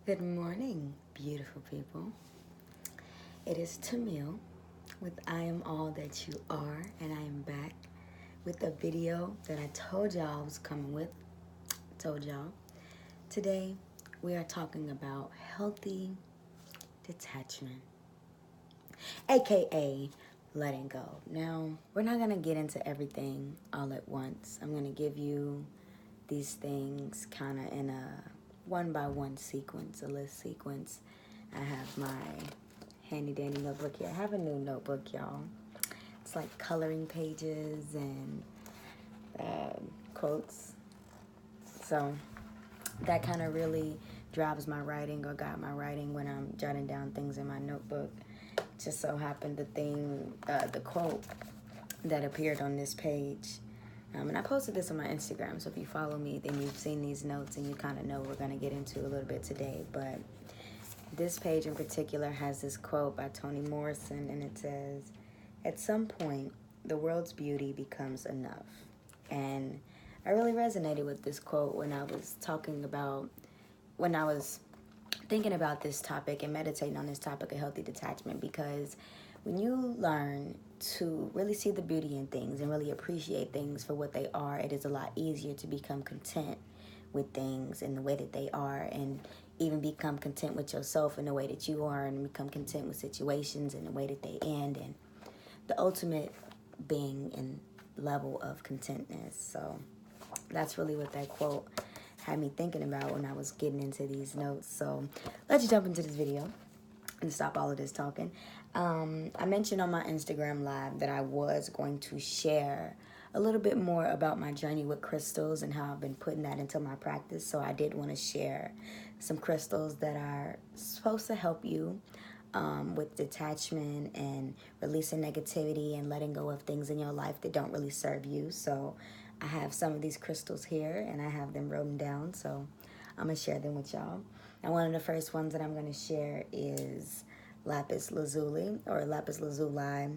Good morning, beautiful people. It is Tamiel with I Am All That You Are, and I am back with a video that I told y'all I was coming with. Told y'all. Today, we are talking about healthy detachment, aka letting go. Now, we're not going to get into everything all at once. I'm going to give you these things kind of in a one by one sequence, a list sequence. I have my handy dandy notebook here. I have a new notebook, y'all. It's like coloring pages and quotes. So that kind of really drives my writing or guide my writing when I'm jotting down things in my notebook. Just so happened the quote that appeared on this page. And I posted this on my Instagram, so if you follow me, then you've seen these notes and you kind of know what we're going to get into a little bit today. But this page in particular has this quote by Toni Morrison, and it says, "At some point, the world's beauty becomes enough." And I really resonated with this quote when I was thinking about this topic and meditating on this topic of healthy detachment, because when you learn to really see the beauty in things and really appreciate things for what they are, it is a lot easier to become content with things in the way that they are, and even become content with yourself in the way that you are, and become content with situations in the way that they end, and the ultimate being and level of contentness. So that's really what that quote had me thinking about when I was getting into these notes. So let's jump into this video and stop all of this talking. I mentioned on my Instagram live that I was going to share a little bit more about my journey with crystals and how I've been putting that into my practice. So I did want to share some crystals that are supposed to help you with detachment and releasing negativity and letting go of things in your life that don't really serve you. So I have some of these crystals here and I have them written down, so I'm going to share them with y'all. And one of the first ones that I'm going to share is Lapis Lazuli, or Lapis Lazuli,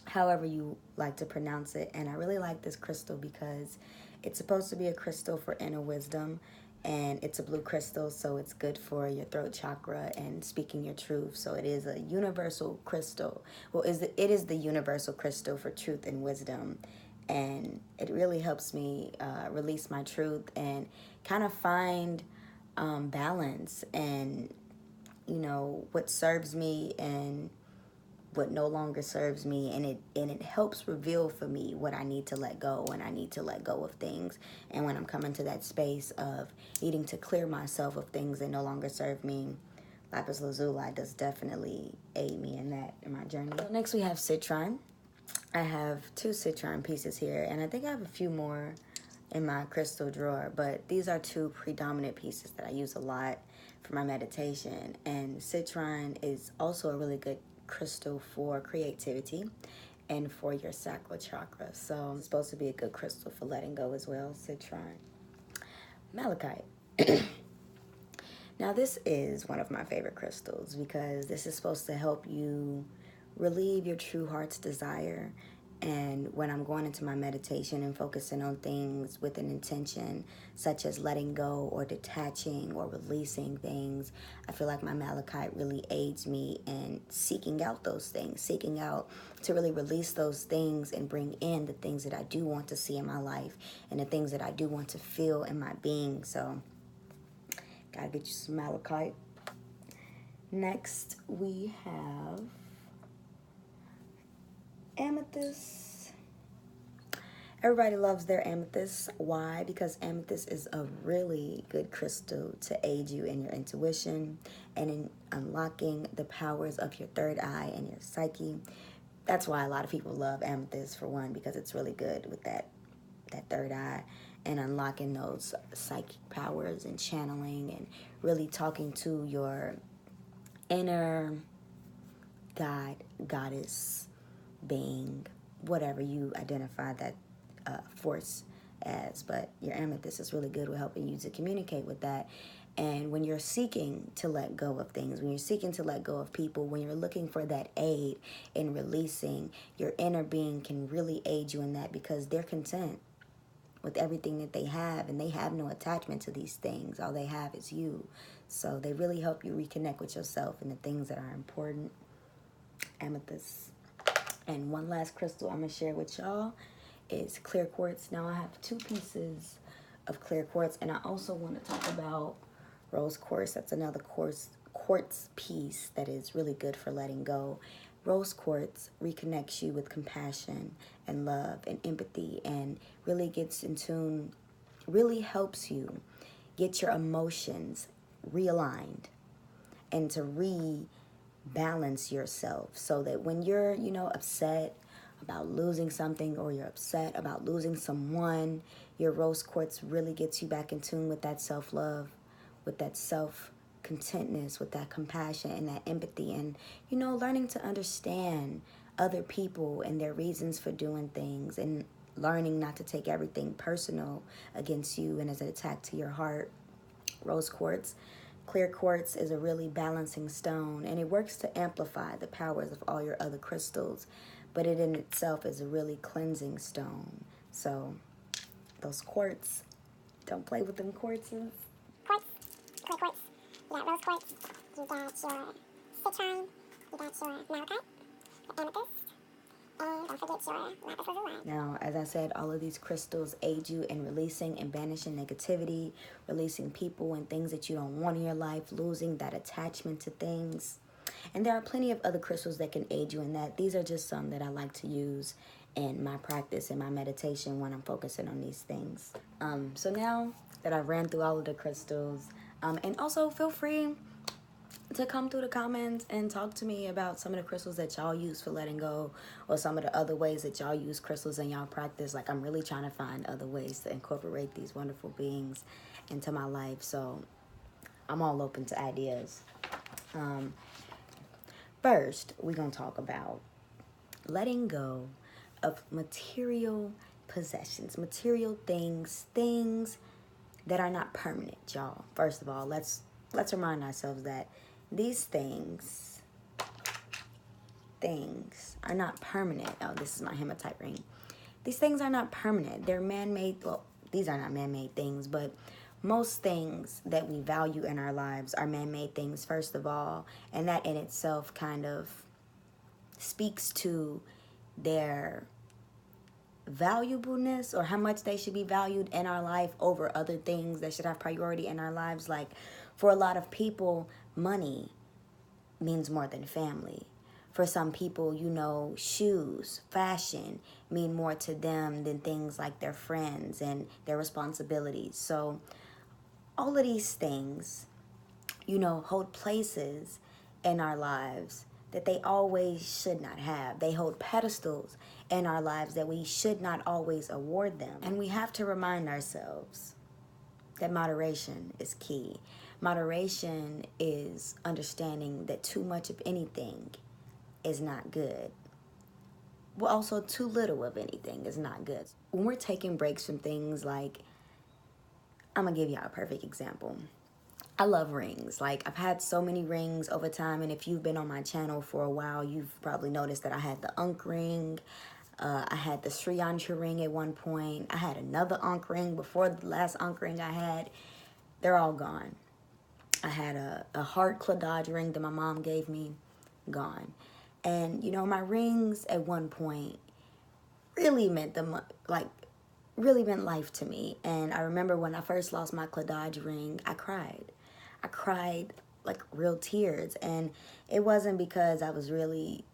however you like to pronounce it. And I really like this crystal because it's supposed to be a crystal for inner wisdom, and it's a blue crystal, so it's good for your throat chakra and speaking your truth. So it is a universal crystal. Well, it is the universal crystal for truth and wisdom, and it really helps me release my truth and kind of find balance and what serves me and what no longer serves me, and it helps reveal for me what I need to let go, when I need to let go of things, and when I'm coming to that space of needing to clear myself of things that no longer serve me. Lapis Lazuli does definitely aid me in that, in my journey. So next we have Citrine. I have 2 Citrine pieces here, and I think I have a few more in my crystal drawer, but these are 2 predominant pieces that I use a lot for my meditation. And Citrine is also a really good crystal for creativity and for your sacral chakra. So it's supposed to be a good crystal for letting go as well, Citrine. Malachite. Now this is one of my favorite crystals because this is supposed to help you relieve your true heart's desire. And when I'm going into my meditation and focusing on things with an intention, such as letting go or detaching or releasing things, I feel like my malachite really aids me in seeking out those things, seeking out to really release those things and bring in the things that I do want to see in my life and the things that I do want to feel in my being. So, gotta get you some malachite. Next, we have Amethyst. Everybody loves their amethyst. Why? Because amethyst is a really good crystal to aid you in your intuition and in unlocking the powers of your third eye and your psyche. That's why a lot of people love amethyst, for one, because it's really good with that third eye and unlocking those psychic powers and channeling and really talking to your inner God, goddess, being, whatever you identify that force as. But your amethyst is really good with helping you to communicate with that. And when you're seeking to let go of things, when you're seeking to let go of people, when you're looking for that aid in releasing, your inner being can really aid you in that because they're content. with everything that they have, and they have no attachment to these things. All they have is you. So they really help you reconnect with yourself and the things that are important. Amethyst. And one last crystal I'm going to share with y'all is clear quartz. Now I have 2 pieces of clear quartz, and I also want to talk about rose quartz. That's another quartz piece that is really good for letting go. Rose quartz reconnects you with compassion and love and empathy, and really gets in tune, really helps you get your emotions realigned and to rebalance yourself, so that when you're, upset about losing something, or you're upset about losing someone, your rose quartz really gets you back in tune with that self-love, with that self-contentness, with that compassion and that empathy, and, learning to understand other people and their reasons for doing things, and learning not to take everything personal against you and as an attack to your heart. Rose quartz. Clear quartz is a really balancing stone, and it works to amplify the powers of all your other crystals, but it in itself is a really cleansing stone. So those quartz, don't play with them quartzes. Quartz, clear quartz, you got rose quartz, you got your citrine, you got your malachite, amethyst, and don't forget your lapis lazuli. Now, as I said, all of these crystals aid you in releasing and banishing negativity, releasing people and things that you don't want in your life, losing that attachment to things. And there are plenty of other crystals that can aid you in that. These are just some that I like to use in my practice, in my meditation, when I'm focusing on these things. So now that I've ran through all of the crystals, and also feel free to come through the comments and talk to me about some of the crystals that y'all use for letting go, or some of the other ways that y'all use crystals in y'all practice. Like, I'm really trying to find other ways to incorporate these wonderful beings into my life. So I'm all open to ideas. First, we're going to talk about letting go of material possessions, material things that are not permanent, y'all. First of all, let's remind ourselves that these things are not permanent. Oh, this is my hematite ring. These things are not permanent. They're man-made. Well, these are not man-made things, but most things that we value in our lives are man-made things, first of all, and that in itself kind of speaks to their valuableness, or how much they should be valued in our life over other things that should have priority in our lives. Like, for a lot of people, money means more than family. For some people, shoes, fashion mean more to them than things like their friends and their responsibilities. So all of these things, hold places in our lives that they always should not have. They hold pedestals in our lives that we should not always award them. And we have to remind ourselves that moderation is key. Moderation is understanding that too much of anything is not good. Well, also too little of anything is not good. When we're taking breaks from things, like, I'm gonna give y'all a perfect example. I love rings. Like, I've had so many rings over time, and if you've been on my channel for a while, you've probably noticed that I had the Ankh ring. I had the Sri Yantra ring at one point. I had another Ankh ring before the last Ankh ring I had. They're all gone. I had a heart cladage ring that my mom gave me, gone. And, my rings at one point really meant really meant life to me. And I remember when I first lost my cladage ring, I cried. I cried like real tears. And it wasn't because I was really,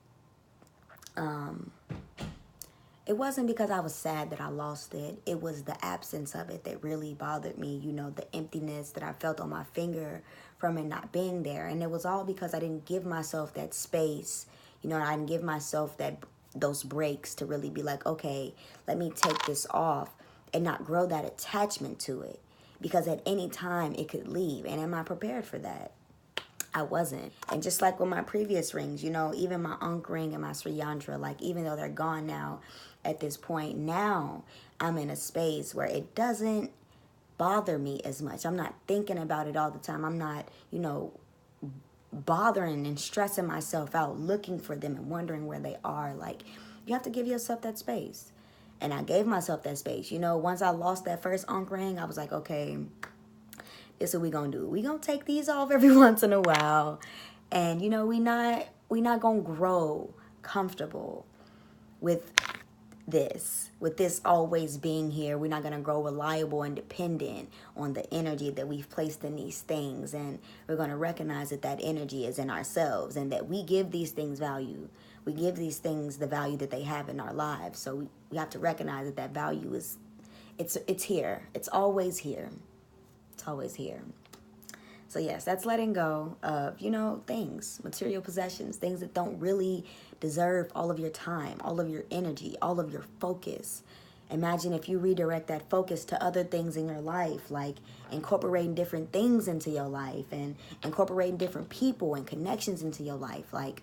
it wasn't because I was sad that I lost it. It was the absence of it that really bothered me. The emptiness that I felt on my finger from it not being there. And it was all because I didn't give myself that space. I didn't give myself those breaks to really be like, okay, let me take this off and not grow that attachment to it. Because at any time it could leave. And am I prepared for that? I wasn't. And just like with my previous rings, even my Ankh ring and my Sri Yantra, like, even though they're gone now at this point, now I'm in a space where it doesn't bother me as much. I'm not thinking about it all the time. I'm not, bothering and stressing myself out looking for them and wondering where they are. Like, you have to give yourself that space. And I gave myself that space. You know, once I lost that first Ankh ring, I was like, okay, this is what we gonna do. We gonna take these off every once in a while. And, you know, we not gonna grow comfortable with this always being here. We're not going to grow reliable and dependent on the energy that we've placed in these things. And we're going to recognize that that energy is in ourselves, and that we give these things value. We give these things the value that they have in our lives. So we have to recognize that that value is, it's here. It's always here. It's always here. So yes, that's letting go of, you know, things, material possessions, things that don't really deserve all of your time, all of your energy, all of your focus. Imagine if you redirect that focus to other things in your life, like incorporating different things into your life and incorporating different people and connections into your life. Like,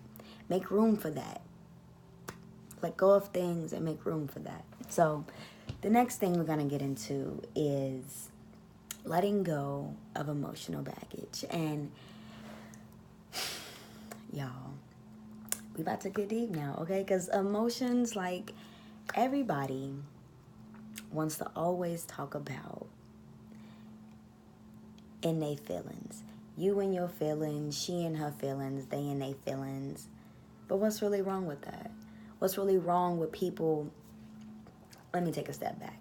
make room for that. Let go of things and make room for that. So the next thing we're going to get into is letting go of emotional baggage. And y'all, we about to get deep now, okay? Because emotions, like, everybody wants to always talk about in their feelings. You and your feelings, she and her feelings, they and their feelings. But what's really wrong with that? What's really wrong with people? Let me take a step back.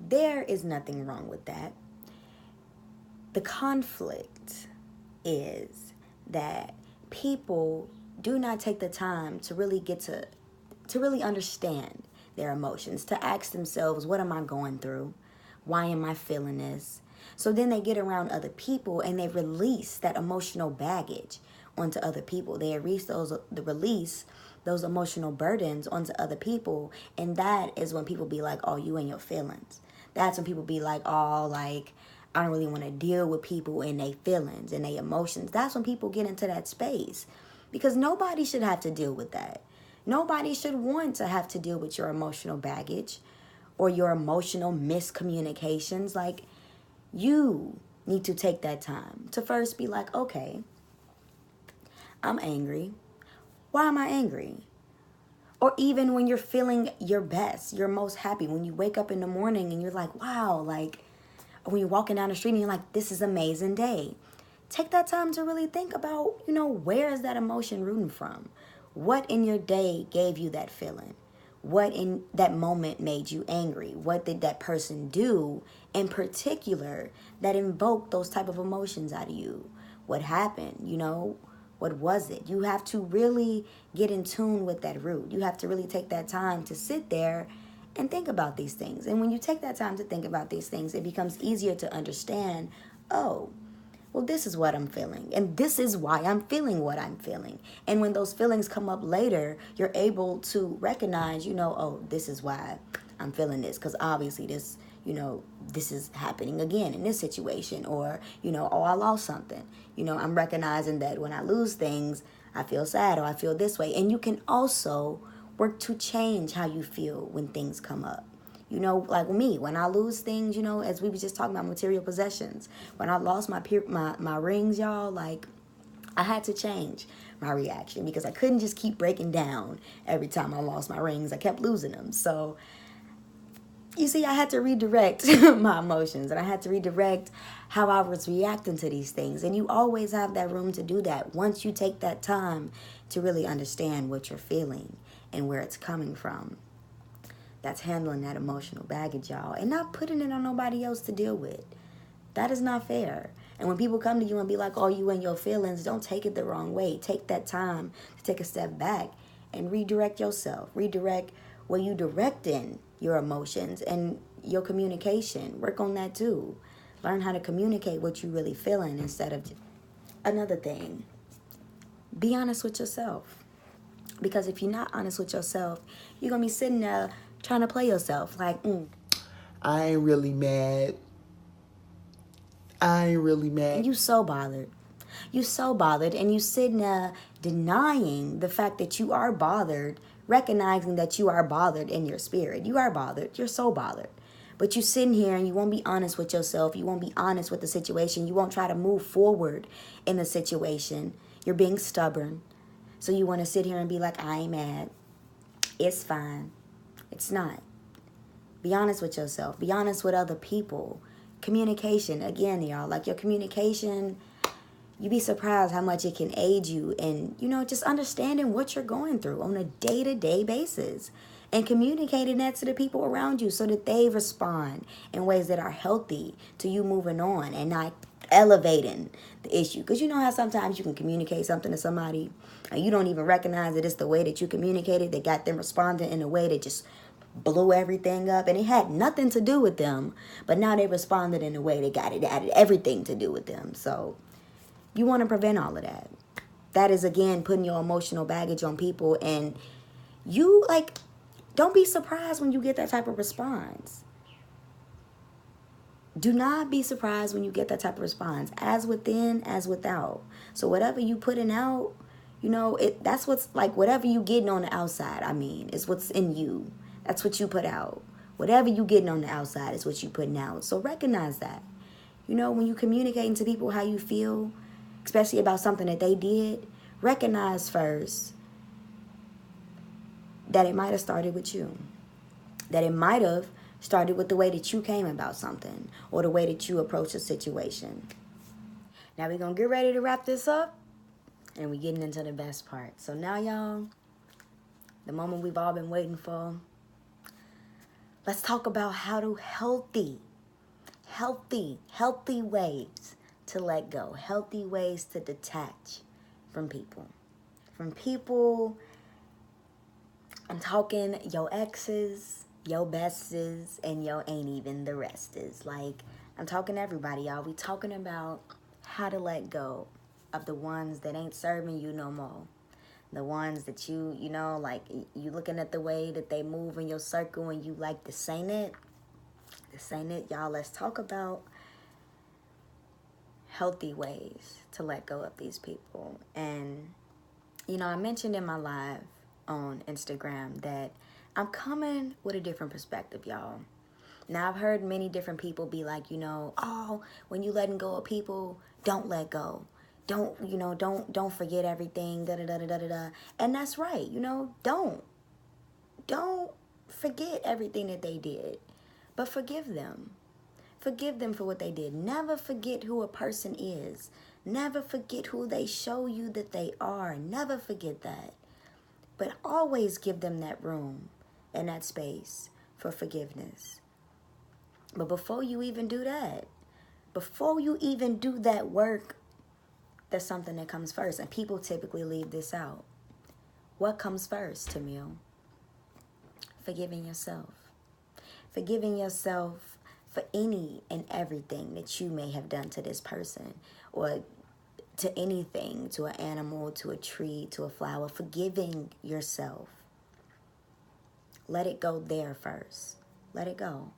There is nothing wrong with that. The conflict is that people do not take the time to really get to really understand their emotions, to ask themselves, what am I going through? Why am I feeling this? So then they get around other people and they release that emotional baggage onto other people. They release those emotional burdens onto other people. And that is when people be like, oh, you and your feelings. That's when people be like, oh, like, I don't really want to deal with people and their feelings and their emotions. That's when people get into that space. Because nobody should have to deal with that. Nobody should want to have to deal with your emotional baggage or your emotional miscommunications. Like, you need to take that time to first be like, okay, I'm angry. Why am I angry? Or even when you're feeling your best, you're most happy, when you wake up in the morning and you're like, wow, like, when you're walking down the street and you're like, this is an amazing day. Take that time to really think about, you know, where is that emotion rooting from? What in your day gave you that feeling? What in that moment made you angry? What did that person do in particular that invoked those type of emotions out of you? What happened? You know, what was it? You have to really get in tune with that root. You have to really take that time to sit there and think about these things. And when you take that time to think about these things, it becomes easier to understand, oh, well, this is what I'm feeling. And this is why I'm feeling what I'm feeling. And when those feelings come up later, you're able to recognize, you know, oh, this is why I'm feeling this. Because obviously this, you know, this is happening again in this situation. Or, you know, oh, I lost something. You know, I'm recognizing that when I lose things, I feel sad or I feel this way. And you can also work to change how you feel when things come up. You know, like me, when I lose things, you know, as we were just talking about material possessions, when I lost my rings, y'all, like, I had to change my reaction because I couldn't just keep breaking down every time I lost my rings. I kept losing them. So, you see, I had to redirect my emotions, and I had to redirect how I was reacting to these things. And you always have that room to do that once you take that time to really understand what you're feeling and where it's coming from. That's handling that emotional baggage, y'all, and not putting it on nobody else to deal with. That is not fair. And when people come to you and be like, oh, you and your feelings, don't take it the wrong way. Take that time to take a step back and redirect yourself. Redirect where you directing your emotions and your communication. Work on that too. Learn how to communicate what you really feeling instead of another thing. Be honest with yourself. Because if you're not honest with yourself, you're going to be sitting there trying to play yourself. Like, I ain't really mad. And you so bothered. You so bothered. And you sitting there denying the fact that you are bothered, recognizing that you are bothered in your spirit. You are bothered. You're so bothered. But you sitting here and you won't be honest with yourself. You won't be honest with the situation. You won't try to move forward in the situation. You're being stubborn. So you want to sit here and be like, I ain't mad. It's fine. It's not. Be honest with yourself. Be honest with other people. Communication, again, y'all, like your communication, you'd be surprised how much it can aid you in, just understanding what you're going through on a day-to-day basis and communicating that to the people around you so that they respond in ways that are healthy to you moving on and not elevating the issue. Because you know how sometimes you can communicate something to somebody and you don't even recognize that it's the way that you communicated that got them responding in a way that just blew everything up, and it had nothing to do with them, but now they responded in a way that added everything to do with them. So you want to prevent all of that. That is, again, putting your emotional baggage on people, and you, don't be surprised when you get that type of response. Do not be surprised when you get that type of response, as within, as without. So whatever you putting out, that's what's, whatever you getting on the outside, is what's in you. That's what you put out. Whatever you getting on the outside is what you putting out. So recognize that. When you communicating to people how you feel, especially about something that they did, recognize first that it might have started with you. That it might have started with the way that you came about something or the way that you approach a situation. Now we're going to get ready to wrap this up, and we're getting into the best part. So now, y'all, the moment we've all been waiting for. Let's talk about how to healthy ways to let go. Healthy ways to detach from people. From people, I'm talking your exes, your besties, and your ain't even the restes. I'm talking everybody, y'all. We talking about how to let go of the ones that ain't serving you no more. The ones that you looking at the way that they move in your circle and you like, this ain't it. This ain't it, y'all. Let's talk about healthy ways to let go of these people. And, I mentioned in my live on Instagram that I'm coming with a different perspective, y'all. Now, I've heard many different people be like, when you letting go of people, don't let go. Don't forget everything, da-da-da-da-da-da. And that's right, don't forget everything that they did, but forgive them. Forgive them for what they did. Never forget who a person is. Never forget who they show you that they are. Never forget that. But always give them that room and that space for forgiveness. But before you even do that, work, there's something that comes first. And people typically leave this out. What comes first, Tamiel? Forgiving yourself. Forgiving yourself for any and everything that you may have done to this person, or to anything, to an animal, to a tree, to a flower. Forgiving yourself. Let it go there first. Let it go.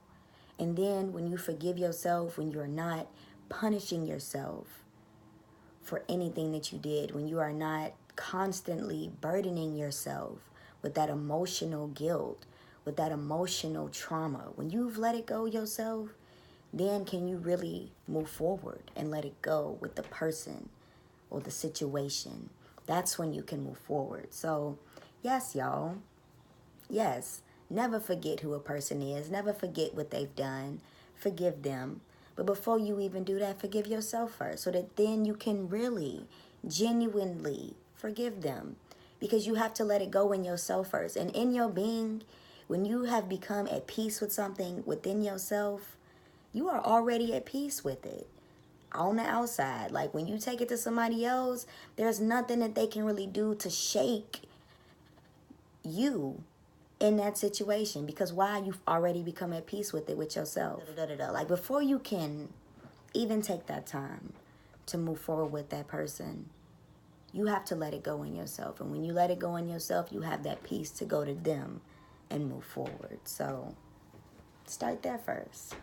And then when you forgive yourself, when you're not punishing yourself for anything that you did, when you are not constantly burdening yourself with that emotional guilt, with that emotional trauma, when you've let it go yourself, then can you really move forward and let it go with the person or the situation. That's when you can move forward. So, yes, y'all. Yes, never forget who a person is. Never forget what they've done. Forgive them. But before you even do that, forgive yourself first, so that then you can really, genuinely forgive them. Because you have to let it go in yourself first. And in your being, when you have become at peace with something within yourself, you are already at peace with it. On the outside, like when you take it to somebody else, there's nothing that they can really do to shake you in that situation. Because why? You've already become at peace with it with yourself. Like before you can even take that time to move forward with that person, you have to let it go in yourself. And when you let it go in yourself, you have that peace to go to them and move forward. So start there first.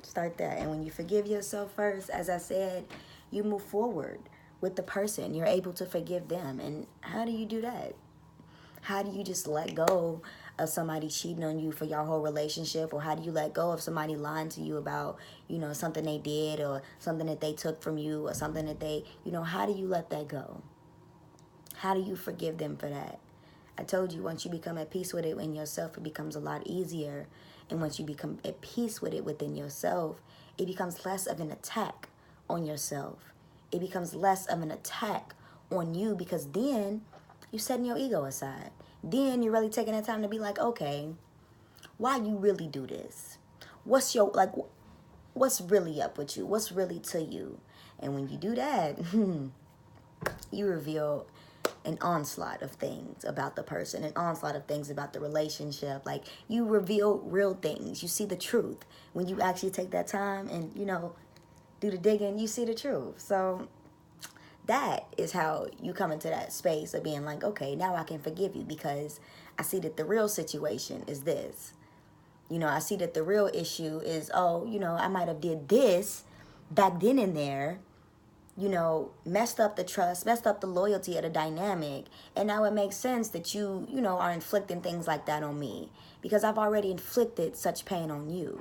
Start there. And when you forgive yourself first, as I said, you move forward with the person. You're able to forgive them. And how do you do that? How do you just let go of somebody cheating on you for your whole relationship? Or how do you let go of somebody lying to you about, something they did or something that they took from you or something that they, how do you let that go? How do you forgive them for that? I told you, once you become at peace with it in yourself, it becomes a lot easier And once you become at peace with it within yourself, it becomes less of an attack on yourself. It becomes less of an attack on you, because then you're setting your ego aside. Then you're really taking the time to be like, okay, why you really do this? What's your, like, what's really up with you? What's really to you? And when you do that, you reveal an onslaught of things about the person, an onslaught of things about the relationship. Like, you reveal real things. You see the truth. When you actually take that time and, do the digging, you see the truth. So that is how you come into that space of being like, okay, now I can forgive you, because I see that the real situation is this. I see that the real issue is, I might have did this back then and there, messed up the trust, messed up the loyalty of the dynamic. And now it makes sense that you are inflicting things like that on me, because I've already inflicted such pain on you.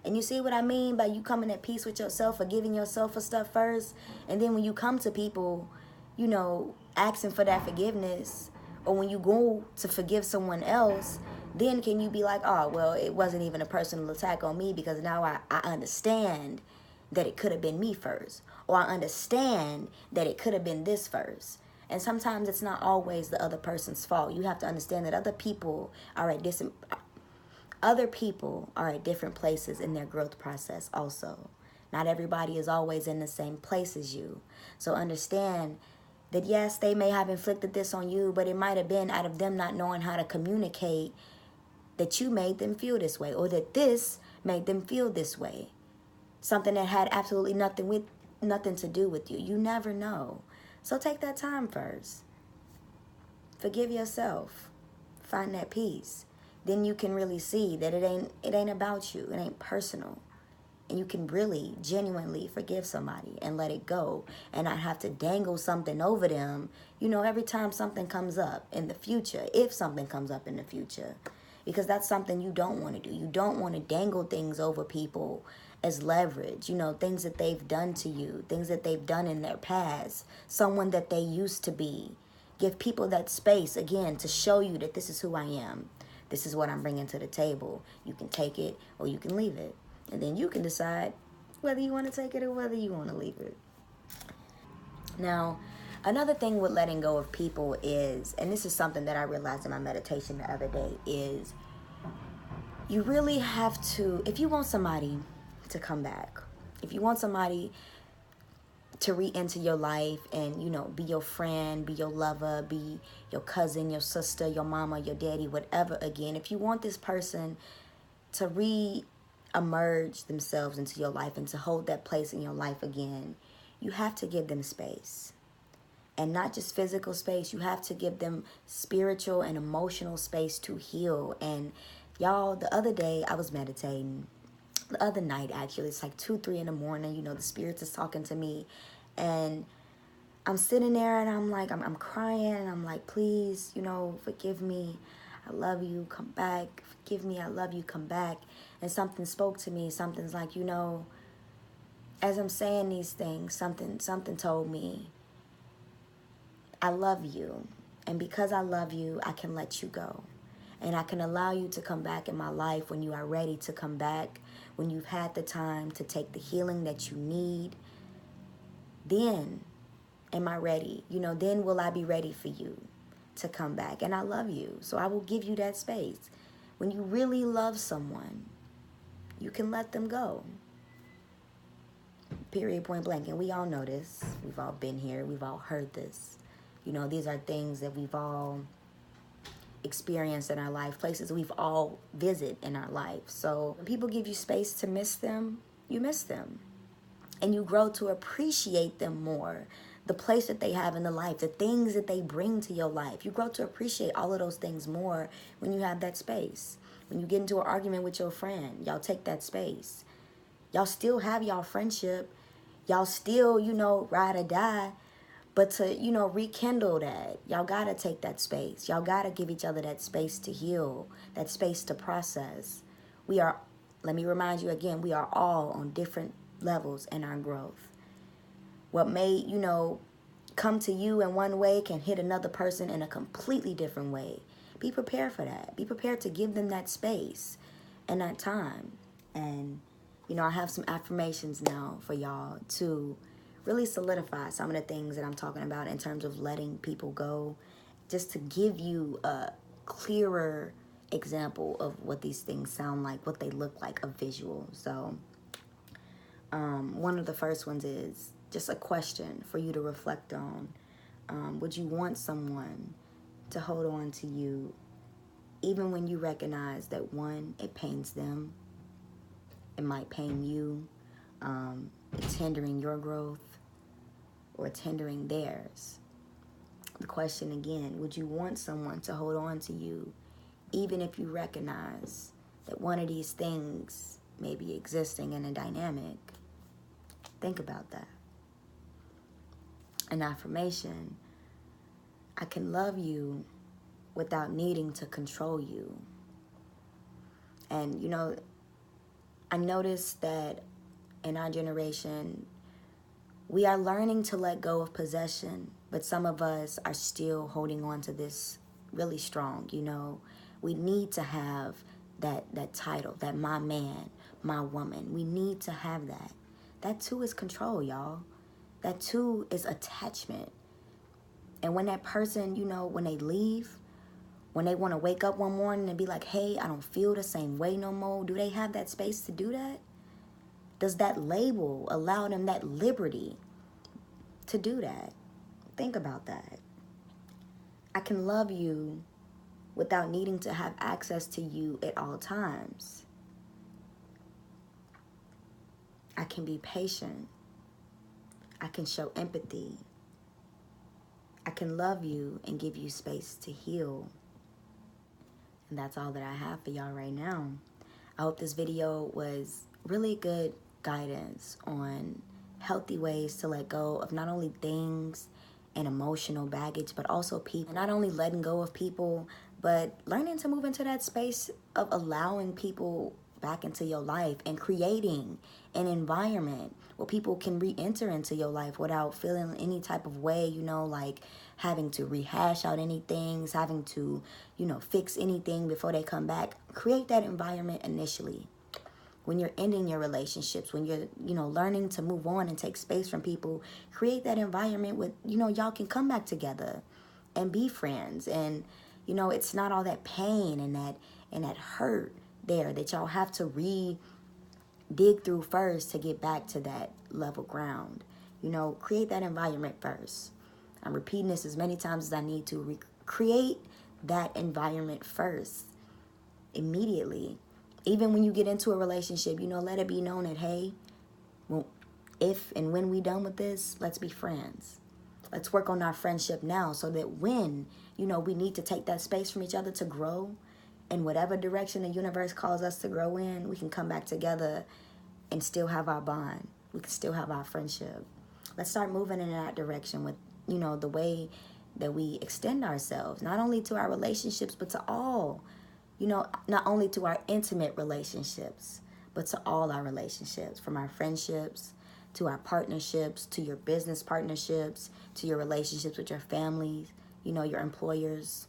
And you see what I mean by you coming at peace with yourself, forgiving yourself for stuff first. And then when you come to people, asking for that forgiveness, or when you go to forgive someone else, then can you be like, oh, well, it wasn't even a personal attack on me, because now I understand that it could have been me first. Or I understand that it could have been this first. And sometimes it's not always the other person's fault. You have to understand that other people are at different places in their growth process also. Not everybody is always in the same place as you. So understand that, yes, they may have inflicted this on you, but it might have been out of them not knowing how to communicate that you made them feel this way, or that this made them feel this way. Something that had absolutely nothing to do with you. You never know. So take that time first. Forgive yourself. Find that peace. Then you can really see that it ain't about you. It ain't personal. And you can really genuinely forgive somebody and let it go, and not have to dangle something over them, every time something comes up in the future, if something comes up in the future. Because that's something you don't want to do. You don't want to dangle things over people as leverage, things that they've done to you, things that they've done in their past, someone that they used to be. Give people that space, again, to show you that this is who I am. This is what I'm bringing to the table. You can take it or you can leave it. And then you can decide whether you want to take it or whether you want to leave it. Now, another thing with letting go of people is, and this is something that I realized in my meditation the other day, is you really have to, if you want somebody to come back, if you want somebody to re-enter your life and, be your friend, be your lover, be your cousin, your sister, your mama, your daddy, whatever, again, if you want this person to re-emerge themselves into your life and to hold that place in your life again, you have to give them space. And not just physical space, you have to give them spiritual and emotional space to heal. And y'all, the other day I was meditating. The other night, actually, it's like 2, 3 in the morning, the spirits is talking to me, and I'm sitting there and I'm like, I'm crying, and I'm like, please, forgive me. I love you. Come back. Forgive me. I love you. Come back. And something spoke to me. Something's like, as I'm saying these things, something told me, I love you. And because I love you, I can let you go. And I can allow you to come back in my life when you are ready to come back, when you've had the time to take the healing that you need. Then am I ready? Then will I be ready for you to come back. And I love you, so I will give you that space. When you really love someone, you can let them go. Period, point blank. And we all know this. We've all been here. We've all heard this. These are things that we've all experienced in our life, places we've all visited in our life. So when people give you space to miss them, you miss them. And you grow to appreciate them more. The place that they have in the life, the things that they bring to your life. You grow to appreciate all of those things more when you have that space. When you get into an argument with your friend, y'all take that space. Y'all still have y'all friendship. Y'all still, ride or die. But to, rekindle that, y'all got to take that space. Y'all got to give each other that space to heal, that space to process. Let me remind you again, we are all on different levels in our growth. What may, come to you in one way can hit another person in a completely different way. Be prepared for that. Be prepared to give them that space in that time. And, you know, I have some affirmations now for y'all to really solidify some of the things that I'm talking about in terms of letting people go, just to give you a clearer example of what these things sound like, what they look like, a visual. So one of the first ones is just a question for you to reflect on. Would you want someone to hold on to you even when you recognize that, one, it pains them, it might pain you, it's hindering your growth, or it's hindering theirs? The question again, would you want someone to hold on to you even if you recognize that one of these things may be existing in a dynamic? Think about that. An affirmation, I can love you without needing to control you. And, you know, I noticed that in our generation, we are learning to let go of possession, but some of us are still holding on to this really strong. You know, we need to have that title, that my man, my woman. We need to have that. That too is control, y'all. That too is attachment. And when that person, you know, when they leave, when they want to wake up one morning and be like, hey, I don't feel the same way no more, do they have that space to do that? Does that label allow them that liberty to do that? Think about that. I can love you without needing to have access to you at all times. I can be patient. I can show empathy. I can love you and give you space to heal. And that's all that I have for y'all right now. I hope this video was really good guidance on healthy ways to let go of not only things and emotional baggage, but also people. Not only letting go of people, but learning to move into that space of allowing people back into your life and creating an environment where people can re-enter into your life without feeling any type of way, you know, like having to rehash out any things, having to, you know, fix anything before they come back. Create that environment initially. When you're ending your relationships, when you're, you know, learning to move on and take space from people, create that environment with, you know, y'all can come back together and be friends. And, you know, it's not all that pain and that hurt there that y'all have to dig through first to get back to that level ground. You know, create that environment first. I'm repeating this as many times as I need to. Create that environment first, immediately. Even when you get into a relationship, you know, let it be known that, hey, well, if and when we done with this, let's be friends. Let's work on our friendship now so that when, you know, we need to take that space from each other to grow in whatever direction the universe calls us to grow in, we can come back together and still have our bond. We can still have our friendship. Let's start moving in that direction with, you know, the way that we extend ourselves, not only to our relationships, but to all, you know, not only to our intimate relationships, but to all our relationships, from our friendships to our partnerships, to your business partnerships, to your relationships with your families, you know, your employers,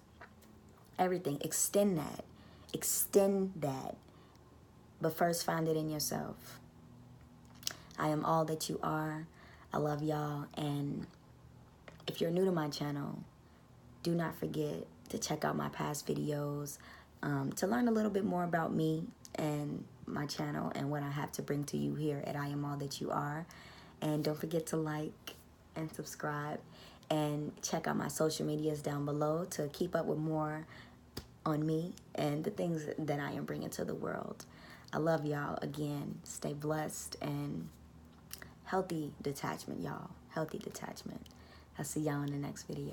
everything. Extend that. Extend that. But first, find it in yourself. I am all that you are. I love y'all. And if you're new to my channel, do not forget to check out my past videos to learn a little bit more about me and my channel and what I have to bring to you here at I Am All That You Are. And don't forget to like and subscribe and check out my social medias down below to keep up with more on me and the things that I am bringing to the world. I love y'all. Again, stay blessed and healthy detachment, y'all. Healthy detachment. I'll see y'all in the next video.